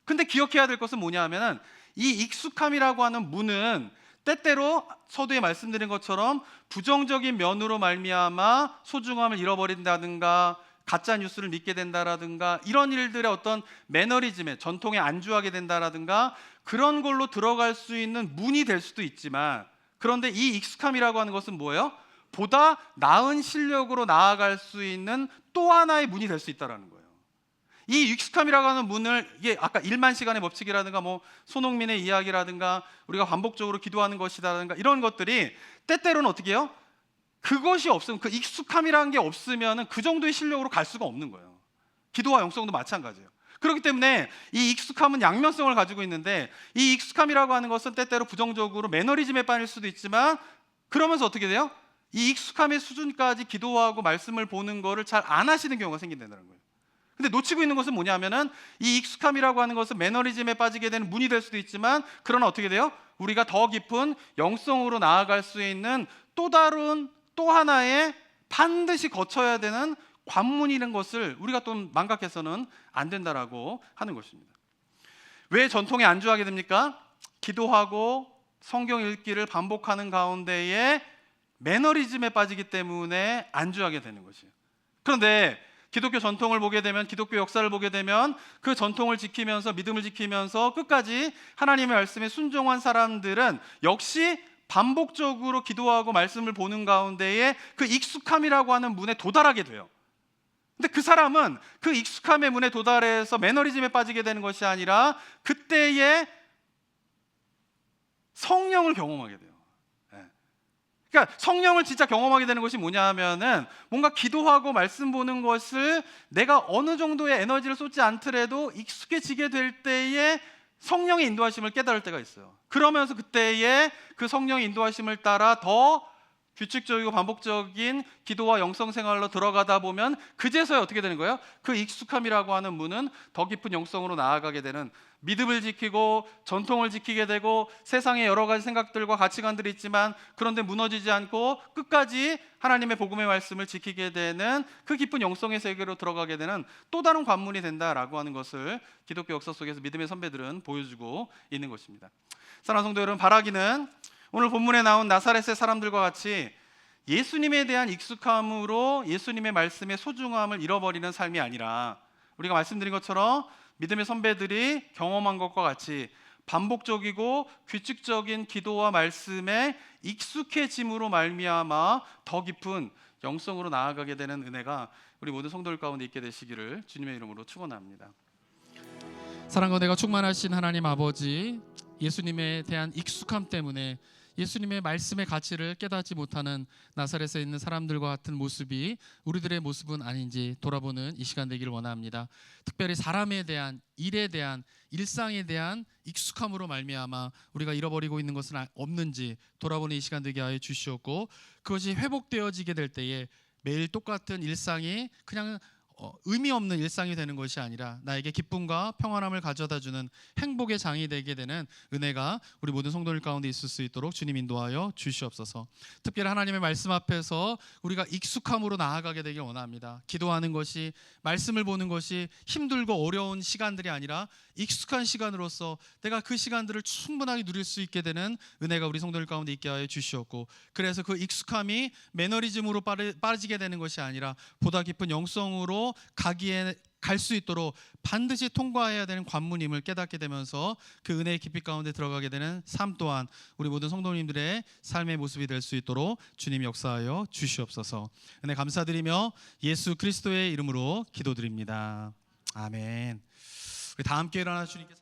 근데 기억해야 될 것은 뭐냐 하면은 이 익숙함이라고 하는 문은 때때로 서두에 말씀드린 것처럼 부정적인 면으로 말미암아 소중함을 잃어버린다든가 가짜 뉴스를 믿게 된다라든가 이런 일들의 어떤 매너리즘에 전통에 안주하게 된다라든가 그런 걸로 들어갈 수 있는 문이 될 수도 있지만, 그런데 이 익숙함이라고 하는 것은 뭐예요? 보다 나은 실력으로 나아갈 수 있는 또 하나의 문이 될 수 있다라는 거예요. 이 익숙함이라고 하는 문을, 이게 아까 1만 시간의 법칙이라든가 뭐 손흥민의 이야기라든가 우리가 반복적으로 기도하는 것이라든가 이런 것들이 때때로는 어떻게 해요? 그것이 없으면, 그 익숙함이라는 게 없으면 그 정도의 실력으로 갈 수가 없는 거예요. 기도와 영성도 마찬가지예요. 그렇기 때문에 이 익숙함은 양면성을 가지고 있는데, 이 익숙함이라고 하는 것은 때때로 부정적으로 매너리즘에 빠질 수도 있지만, 그러면서 어떻게 돼요? 이 익숙함의 수준까지 기도하고 말씀을 보는 거를 잘 안 하시는 경우가 생긴다는 거예요. 근데 놓치고 있는 것은 뭐냐면은 이 익숙함이라고 하는 것은 매너리즘에 빠지게 되는 문이 될 수도 있지만, 그러나 어떻게 돼요? 우리가 더 깊은 영성으로 나아갈 수 있는 또 다른 또 하나의 반드시 거쳐야 되는 관문이라는 것을 우리가 또 망각해서는 안 된다라고 하는 것입니다. 왜 전통에 안주하게 됩니까? 기도하고 성경 읽기를 반복하는 가운데에 매너리즘에 빠지기 때문에 안주하게 되는 것이에요. 그런데 기독교 전통을 보게 되면, 기독교 역사를 보게 되면 그 전통을 지키면서 믿음을 지키면서 끝까지 하나님의 말씀에 순종한 사람들은 역시 반복적으로 기도하고 말씀을 보는 가운데에 그 익숙함이라고 하는 문에 도달하게 돼요. 근데 그 사람은 그 익숙함의 문에 도달해서 매너리즘에 빠지게 되는 것이 아니라 그때에 성령을 경험하게 돼요. 예. 그러니까 성령을 진짜 경험하게 되는 것이 뭐냐 하면은 뭔가 기도하고 말씀 보는 것을 내가 어느 정도의 에너지를 쏟지 않더라도 익숙해지게 될 때에 성령의 인도하심을 깨달을 때가 있어요. 그러면서 그때에 그 성령의 인도하심을 따라 더 규칙적이고 반복적인 기도와 영성 생활로 들어가다 보면 그제서야 어떻게 되는 거예요? 그 익숙함이라고 하는 문은 더 깊은 영성으로 나아가게 되는, 믿음을 지키고 전통을 지키게 되고 세상에 여러 가지 생각들과 가치관들이 있지만 그런데 무너지지 않고 끝까지 하나님의 복음의 말씀을 지키게 되는 그 깊은 영성의 세계로 들어가게 되는 또 다른 관문이 된다라고 하는 것을 기독교 역사 속에서 믿음의 선배들은 보여주고 있는 것입니다. 사랑하는 성도 여러분, 바라기는 오늘 본문에 나온 나사렛의 사람들과 같이 예수님에 대한 익숙함으로 예수님의 말씀의 소중함을 잃어버리는 삶이 아니라 우리가 말씀드린 것처럼 믿음의 선배들이 경험한 것과 같이 반복적이고 규칙적인 기도와 말씀에 익숙해짐으로 말미암아 더 깊은 영성으로 나아가게 되는 은혜가 우리 모든 성도들 가운데 있게 되시기를 주님의 이름으로 축원합니다. 사랑과 은혜가 충만하신 하나님 아버지, 예수님에 대한 익숙함 때문에 예수님의 말씀의 가치를 깨닫지 못하는 나사렛에 있는 사람들과 같은 모습이 우리들의 모습은 아닌지 돌아보는 이 시간 되기를 원합니다. 특별히 사람에 대한, 일에 대한, 일상에 대한 익숙함으로 말미암아 우리가 잃어버리고 있는 것은 없는지 돌아보는 이 시간 되게 하여 주시옵고, 그것이 회복되어지게 될 때에 매일 똑같은 일상이 그냥 의미 없는 일상이 되는 것이 아니라 나에게 기쁨과 평안함을 가져다주는 행복의 장이 되게 되는 은혜가 우리 모든 성도들 가운데 있을 수 있도록 주님 인도하여 주시옵소서. 특별히 하나님의 말씀 앞에서 우리가 익숙함으로 나아가게 되길 원합니다. 기도하는 것이, 말씀을 보는 것이 힘들고 어려운 시간들이 아니라 익숙한 시간으로서 내가 그 시간들을 충분하게 누릴 수 있게 되는 은혜가 우리 성도들 가운데 있게 하여 주시옵고, 그래서 그 익숙함이 매너리즘으로 빠지게 되는 것이 아니라 보다 깊은 영성으로 가기에 갈 수 있도록 반드시 통과해야 되는 관문임을 깨닫게 되면서 그 은혜의 깊이 가운데 들어가게 되는 삶 또한 우리 모든 성도님들의 삶의 모습이 될 수 있도록 주님 역사하여 주시옵소서. 은혜 감사드리며 예수 그리스도의 이름으로 기도드립니다. 아멘. 우리 다 함께 일어나 주님께